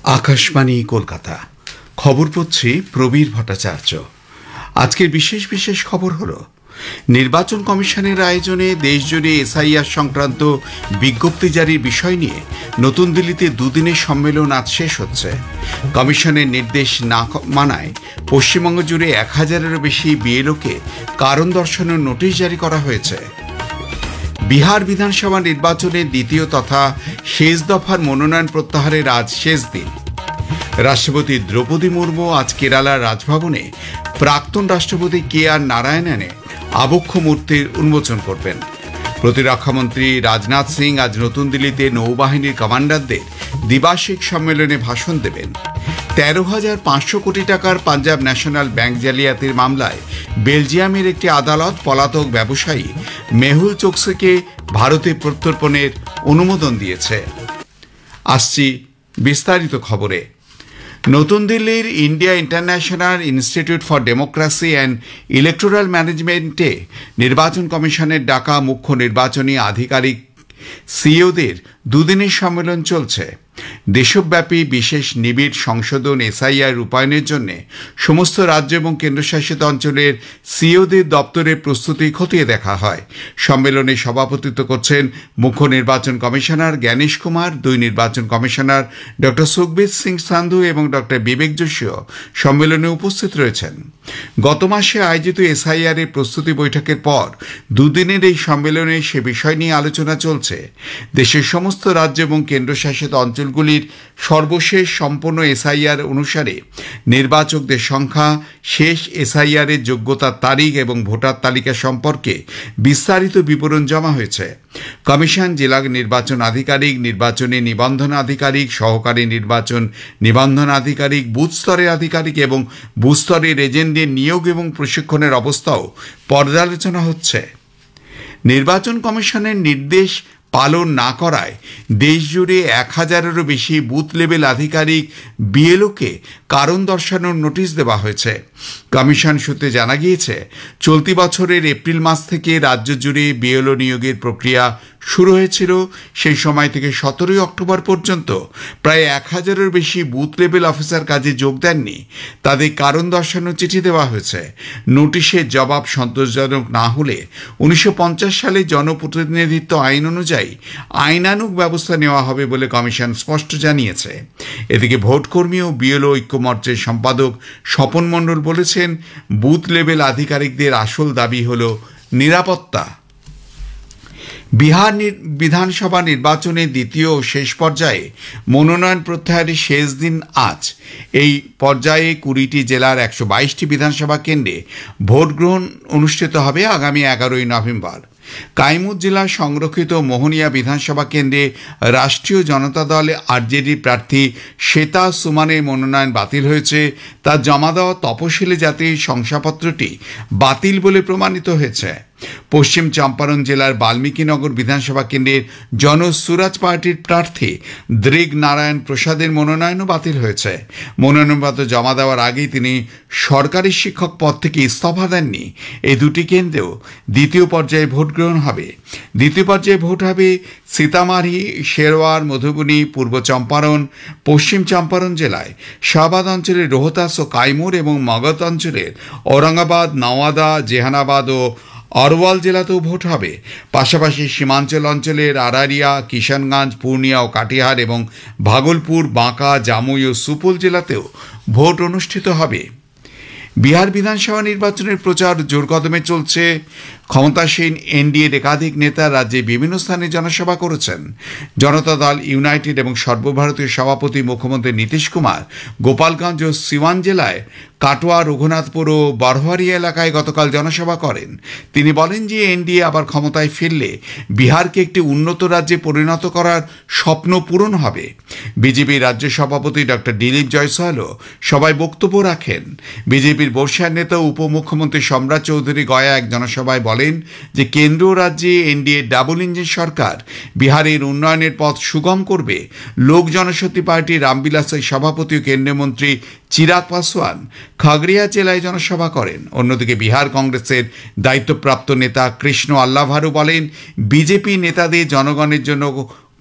আকাশবাণী কলকাতা। খবর পড়ছি প্রবীর ভট্টাচার্য। আজকের বিশেষ বিশেষ খবর হলো, নির্বাচন কমিশনের আয়োজনে দেশজুড়ে এসআইআর সংক্রান্ত বিজ্ঞপ্তি জারির বিষয় নিয়ে নতুন দিল্লিতে দুদিনের সম্মেলন আজ শেষ হচ্ছে। কমিশনের নির্দেশ না মানায় পশ্চিমবঙ্গ জুড়ে 1000-এরও বেশি বিএলওকে কারণ দর্শানোর নোটিশ জারি করা হয়েছে। বিহার বিধানসভা নির্বাচনের দ্বিতীয় তথা শেষ দফার মনোনয়ন প্রত্যাহারের আজ শেষ দিন। রাষ্ট্রপতি দ্রৌপদী মুর্মু আজ কেরালার রাজভবনে প্রাক্তন রাষ্ট্রপতি KR নারায়ণনের আবক্ষ মূর্তির উন্মোচন করবেন। প্রতিরক্ষামন্ত্রী রাজনাথ সিং আজ নতুন দিল্লিতে নৌবাহিনীর কমান্ডারদের দ্বিবার্ষিক সম্মেলনে ভাষণ দেবেন। 13,500 কোটি টাকার পাঞ্জাব ন্যাশনাল ব্যাংক জালিয়াতির মামলায় বেলজিয়ামের একটি আদালত পলাতক ব্যবসায়ী মেহুল চোকসিকে ভারতে প্রত্যর্পণের অনুমোদন দিয়েছে। আসছি বিস্তারিত খবরে। নতুন দিল্লির India international institute for democracy and electoral ম্যানেজমেন্টে নির্বাচন কমিশনের ডাকা মুখ্য নির্বাচনী আধিকারিক সিইওদের দুদিনের সম্মেলন চলছে। দেশব্যাপী বিশেষ নিবিড় সংশোধন এসআইআর রূপায়ণের জন্য সমস্ত রাজ্য এবং কেন্দ্রশাসিত অঞ্চলের সিইওদের দপ্তরের প্রস্তুতি খতিয়ে দেখা হয়। সম্মেলনে সভাপতিত্ব করছেন মুখ্য নির্বাচন কমিশনার জ্ঞানেশ কুমার, দুই নির্বাচন কমিশনার ডক্টর সুখবীর সিং সান্ধু এবং ডক্টর বিবেক যোশীও সম্মেলনে উপস্থিত রয়েছেন। গত মাসে আয়োজিত এসআইআর এর প্রস্তুতি বৈঠকের পর দুদিনের এই সম্মেলনে সে বিষয় নিয়ে আলোচনা চলছে। দেশের সমস্ত রাজ্য এবং কেন্দ্রশাসিত অঞ্চলগুলির সর্বশেষ সম্পন্ন এসআইআর অনুসারে নির্বাচকদের সংখ্যা, শেষ এসআইআর এর যোগ্যতার তারিখ এবং ভোটার তালিকা সম্পর্কে বিস্তারিত বিবরণ জমা হয়েছে। কমিশন জেলা নির্বাচন আধিকারিক, নির্বাচনী নিবন্ধন আধিকারিক, সহকারী নির্বাচন নিবন্ধন আধিকারিক, বুথ স্তরের আধিকারিক এবং বুথ স্তরের এজেন্টদের নিয়োগ এবং প্রশিক্ষণের অবস্থাও পর্যালোচনা হচ্ছে। নির্বাচন কমিশনের নির্দেশ পালন না করায় দেশজুড়ে 1000-এরও বেশি বুথ লেভেল আধিকারিক বিএলওকে কারণ দর্শানোর নোটিশ দেওয়া হয়েছে। কমিশন সূত্রে জানা গিয়েছে, চলতি বছরের এপ্রিল মাস থেকে রাজ্য জুড়ে বিএলও নিয়োগের প্রক্রিয়া শুরু হয়েছিল। সেই সময় থেকে 17 অক্টোবর পর্যন্ত প্রায় 1000-এর বেশি বুথ লেভেল অফিসার কাজে যোগ দেননি। তাদের কারণ দর্শানোর চিঠি দেওয়া হয়েছে। নোটিশের জবাব সন্তোষজনক না হলে 1950 সালে জনপ্রতিনিধিত্ব আইন অনুযায়ী আইনানুগ ব্যবস্থা নেওয়া হবে বলে কমিশন স্পষ্ট জানিয়েছে। এদিকে ভোটকর্মী ও বিএলও ঐক্যমঞ্চের সম্পাদক স্বপন মণ্ডল বলেছেন, বুথ লেভেল আধিকারিকদের আসল দাবি হল নিরাপত্তা। বিহার বিধানসভা নির্বাচনের দ্বিতীয় ও শেষ পর্যায়ে মনোনয়ন প্রত্যাহারের শেষ দিন আজ। এই পর্যায়ে 20টি জেলার 122টি বিধানসভা কেন্দ্রে ভোট গ্রহণ অনুষ্ঠিত হবে আগামী 11ই নভেম্বর। কাইমুর জেলার সংরক্ষিত মোহনিয়া বিধানসভা কেন্দ্রে রাষ্ট্রীয় জনতা দল আরজেডি প্রার্থী শ্বেতা সুমানের মনোনয়ন বাতিল হয়েছে। তার জমা দেওয়া তপশিলি জাতির শংসাপত্রটি বাতিল বলে প্রমাণিত হয়েছে। পশ্চিম চম্পারণ জেলার বাল্মীকিনগর বিধানসভা কেন্দ্রের জনসুরাজ পার্টির প্রার্থী দৃগ নারায়ণ প্রসাদের মনোনয়নও বাতিল হয়েছে। মনোনয়নপত্র জমা দেওয়ার আগেই তিনি সরকারি শিক্ষক পদ থেকে ইস্তফা দেননি। এই দুটি কেন্দ্রেও দ্বিতীয় পর্যায়ে ভোট গ্রহণ হবে। দ্বিতীয় পর্যায়ে ভোট হবে সীতামাঢ়ি, শেরওয়ার, মধুবনী, পূর্ব চম্পারণ, পশ্চিম চম্পারণ জেলায় শাহবাদ অঞ্চলের রোহতাস ও কাইমুর এবং মগধ অঞ্চলের ঔরঙ্গাবাদ, নওয়াদা, জেহানাবাদ ও অরওয়াল জেলাতেও ভোট হবে। পাশাপাশি সীমাঞ্চল অঞ্চলের আরারিয়া, কিষানগঞ্জ, পূর্ণিয়া ও কাটিহার এবং ভাগলপুর, বাঁকা, জামুই ও সুপৌল জেলাতেও ভোট অনুষ্ঠিত হবে। বিহার বিধানসভা নির্বাচনের প্রচার জোরকদমে চলছে। ক্ষমতাসীন এনডিএর একাধিক নেতা রাজ্যে বিভিন্ন স্থানে জনসভা করেছেন। জনতা দল ইউনাইটেড এবং সর্বভারতীয় সভাপতি মুখ্যমন্ত্রী নীতিশ কুমার গোপালগঞ্জ ও সিওয়ান জেলায় কাটোয়া, রঘুনাথপুর ও বরহরিয়া এলাকায় গতকাল জনসভা করেন। তিনি বলেন যে এনডিএ আবার ক্ষমতায় ফিরলে বিহারকে একটি উন্নত রাজ্যে পরিণত করার স্বপ্ন পূরণ হবে। বিজেপি রাজ্য সভাপতি ডক্টর দিলীপ জয়সওয়ালও সভায় বক্তব্য রাখেন। বিজেপির বর্ষিয়ান নেতা উপমুখ্যমন্ত্রী সম্রাট চৌধুরী গয়া এক জনসভায় বলেন যে কেন্দ্র ও রাজ্যে এনডিএ ডাবল ইঞ্জিন সরকার বিহারের উন্নয়নের পথ সুগম করবে। লোক জনশক্তি পার্টির রামবিলাসের সভাপতি ও কেন্দ্রীয় মন্ত্রী চিরাগ পাসওয়ান খাগড়িয়া জেলায় জনসভা করেন। অন্যদিকে বিহার কংগ্রেসের দায়িত্বপ্রাপ্ত নেতা কৃষ্ণ আল্লাভারু বলেন, বিজেপি নেতাদের জনগণের জন্য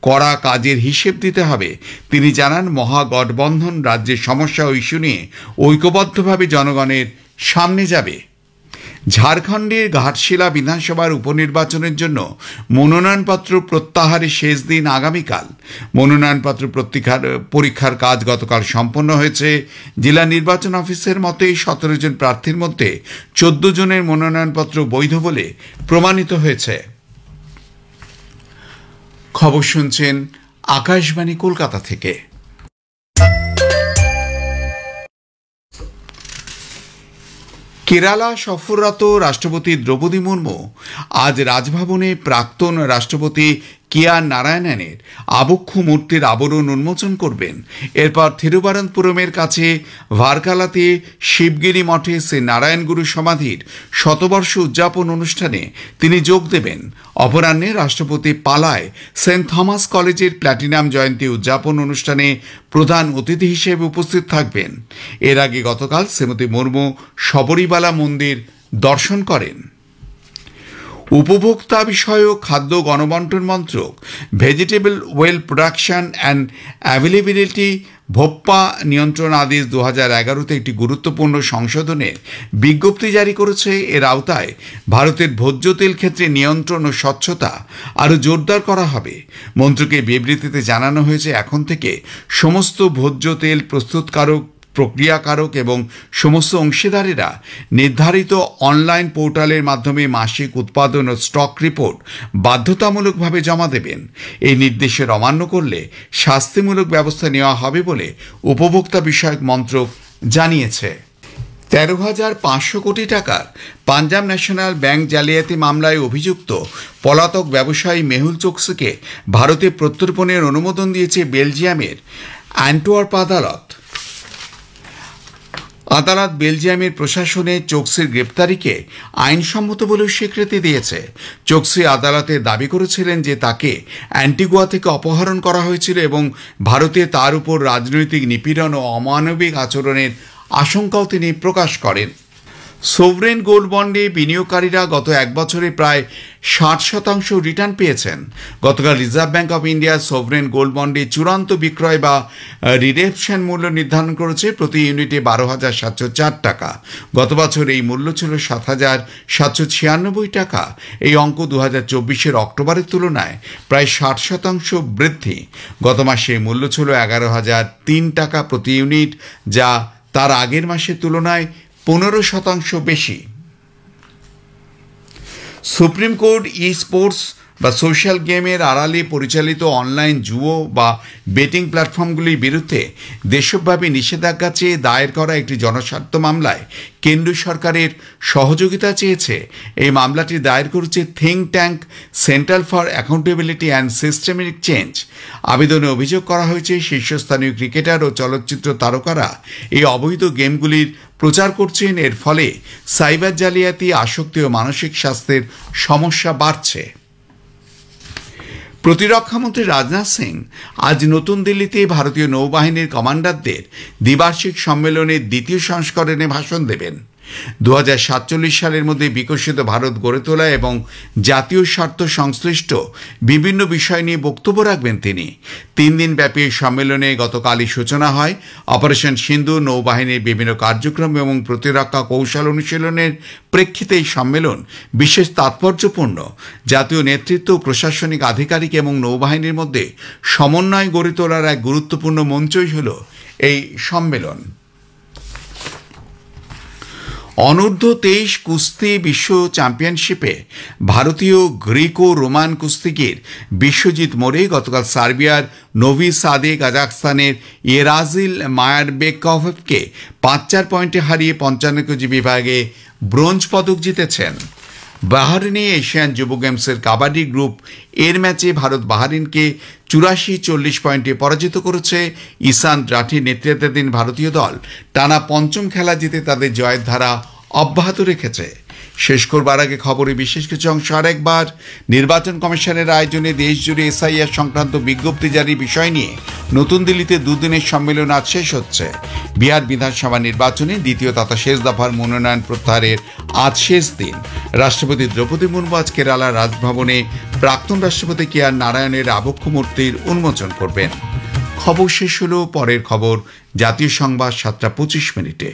করা কাজের হিসেব দিতে হবে। তিনি জানান, মহাগঠবন্ধন রাজ্যের সমস্যা ও ইস্যু নিয়ে ঐক্যবদ্ধভাবে জনগণের সামনে যাবে। ঝাড়খণ্ডের ঘাটশিলা বিধানসভার উপনির্বাচনের জন্য মনোনয়নপত্র প্রত্যাহারের শেষ দিন আগামীকাল। মনোনয়নপত্র পরীক্ষার কাজ গতকাল সম্পন্ন হয়েছে। জেলা নির্বাচন অফিসের মতে 17 জন প্রার্থীর মধ্যে 14 জনের মনোনয়নপত্র বৈধ বলে প্রমাণিত হয়েছে। খবর শুনছেন আকাশবাণী কলকাতা থেকে। কেরালা সফররত রাষ্ট্রপতি দ্রৌপদী মুর্মু আজ রাজভবনে প্রাক্তন রাষ্ট্রপতি কেআর নারায়ণনের আবক্ষ মূর্তির আবরণ উন্মোচন করবেন। এরপর থিরুবনন্তপুরমের কাছে ভারকালাতে শিবগিরি মঠে শ্রী নারায়ণগুরু সমাধির শতবর্ষ উদযাপন অনুষ্ঠানে তিনি যোগ দেবেন। অপরাহ্নে রাষ্ট্রপতি পালায় সেন্ট থমাস কলেজের প্ল্যাটিনাম জয়ন্তী উদযাপন অনুষ্ঠানে প্রধান অতিথি হিসেবে উপস্থিত থাকবেন। এর আগে গতকাল শ্রীমতী মুর্মু শবরীমালা মন্দির দর্শন করেন। উপভোক্তা বিষয়ক খাদ্য গণবন্টন মন্ত্রক vegetable oil production and availability ভোপ্পা নিয়ন্ত্রণ আদেশ 2011-তে একটি গুরুত্বপূর্ণ সংশোধনের বিজ্ঞপ্তি জারি করেছে। এর আওতায় ভারতের ভোজ্য তেল ক্ষেত্রে নিয়ন্ত্রণ ও স্বচ্ছতা আরও জোরদার করা হবে। মন্ত্রকের বিবৃতিতে জানানো হয়েছে, এখন থেকে সমস্ত ভোজ্য তেল প্রস্তুতকারক, প্রক্রিয়াকারক এবং সমস্ত অংশীদারেরা নির্ধারিত অনলাইন পোর্টালের মাধ্যমে মাসিক উৎপাদন ও স্টক রিপোর্ট বাধ্যতামূলকভাবে জমা দেবেন। এই নির্দেশের অমান্য করলে শাস্তিমূলক ব্যবস্থা নেওয়া হবে বলে উপভোক্তা বিষয়ক মন্ত্রক জানিয়েছে। 13,500 কোটি টাকার পাঞ্জাব ন্যাশনাল ব্যাংক জালিয়াতি মামলায় অভিযুক্ত পলাতক ব্যবসায়ী মেহুল চোকসিকে ভারতে প্রত্যর্পণের অনুমোদন দিয়েছে বেলজিয়ামের অ্যান্টওয়ার্প আদালত। বেলজিয়ামের প্রশাসনে চোকসির গ্রেপ্তারিকে আইনসম্মত বলেও স্বীকৃতি দিয়েছে। চোকসি আদালতে দাবি করেছিলেন যে তাকে অ্যান্টিগুয়া থেকে অপহরণ করা হয়েছিল এবং ভারতে তার উপর রাজনৈতিক নিপীড়ন ও অমানবিক আচরণের আশঙ্কাও তিনি প্রকাশ করেন। সোভরেন গোল্ড বন্ডে বিনিয়োগকারীরা গত এক বছরে প্রায় 60% রিটার্ন পেয়েছেন। গতকাল reserve bank of India sovereign gold বন্ডে চূড়ান্ত বিক্রয় বা রিডেমশন মূল্য নির্ধারণ করেছে প্রতি ইউনিটে 12,704 টাকা। গত বছর এই মূল্য ছিল 7,796 টাকা। এই অঙ্ক 2024-এর অক্টোবরের তুলনায় প্রায় 60% বৃদ্ধি। গত মাসে মূল্য ছিল 11,003 টাকা প্রতি ইউনিট, যা তার আগের মাসের তুলনায় 15% বেশি। সুপ্রিম কোর্ট ই স্পোর্টস বা সোশ্যাল গেমের আড়ালে পরিচালিত অনলাইন জুয়ো বা বেটিং প্ল্যাটফর্মগুলির বিরুদ্ধে দেশব্যাপী নিষেধাজ্ঞা চেয়ে দায়ের করা একটি জনস্বার্থ মামলায় কেন্দ্র সরকারের সহযোগিতা চেয়েছে। এই মামলাটি দায়ের করেছে think tank centre for accountability and systemic change. আবেদনে অভিযোগ করা হয়েছে, শীর্ষস্থানীয় ক্রিকেটার ও চলচ্চিত্র তারকারা এই অবৈধ গেমগুলির প্রচার করছেন। এর ফলে সাইবার জালিয়াতি, আসক্তি ও মানসিক স্বাস্থ্যের সমস্যা বাড়ছে। প্রতিরক্ষামন্ত্রী রাজনাথ সিং আজ নতুন দিল্লিতে ভারতীয় নৌবাহিনীর কমান্ডারদের দ্বিবার্ষিক সম্মেলনের দ্বিতীয় সংস্করণে ভাষণ দেবেন। 2047 সালের মধ্যে বিকশিত ভারত গড়ে তোলা এবং জাতীয় স্বার্থ সংশ্লিষ্ট বিভিন্ন বিষয় নিয়ে বক্তব্য রাখবেন তিনি। 3 দিন ব্যাপী সম্মেলনে গতকালই সূচনা হয়। অপারেশন সিন্ধু, নৌবাহিনীর বিভিন্ন কার্যক্রম এবং প্রতিরক্ষা কৌশল অনুশীলনের প্রেক্ষিতে এই সম্মেলন বিশেষ তাৎপর্যপূর্ণ। জাতীয় নেতৃত্ব, প্রশাসনিক আধিকারিক এবং নৌবাহিনীর মধ্যে সমন্বয় গড়ে তোলার এক গুরুত্বপূর্ণ মঞ্চই হল এই সম্মেলন। অনূর্ধ্ব 23 কুস্তি বিশ্ব চ্যাম্পিয়নশিপে ভারতীয় গ্রিকো রোমান কুস্তিগির বিশ্বজিৎ মোরে গতকাল সার্বিয়ার নোভি সাদে কাজাখস্তানের ইয়েরাজিল মায়ারবেকভকে 5-4 পয়েন্টে হারিয়ে 55 কেজি বিভাগে ব্রোঞ্জ পদক জিতেছেন। বাহরিনে এশিয়ান যুব গেমসের কাবাডি গ্রুপ এর ম্যাচে ভারত বাহরিনকে 84-40 পয়েন্টে পরাজিত করেছে। ইসান্ত রাঠির নেতৃত্বাধীন ভারতীয় দল টানা 5ম খেলা জিতে তাদের জয়ের ধারা অব্যাহত রেখেছে। শেষ করবার আগে খবরে বিশেষ কিছু অংশ আরেকবার। নির্বাচন কমিশনের আয়োজনে দেশজুড়ে এসআইআর সংক্রান্ত বিজ্ঞপ্তি জারির বিষয় নিয়ে নতুন দিল্লিতে 2 দিনের সম্মেলন আজ শেষ হচ্ছে। বিহার বিধানসভা নির্বাচনে দ্বিতীয় তথা শেষ দফার মনোনয়ন প্রত্যাহারের আজ শেষ দিন। রাষ্ট্রপতি দ্রৌপদী মুর্মু আজ কেরালা রাজভবনে প্রাক্তন রাষ্ট্রপতি কে আর নারায়ণের আবক্ষ মূর্তির উন্মোচন করবেন। খবর শেষ হলো, পরের খবর জাতীয় সংবাদ 7টা 25 মিনিটে।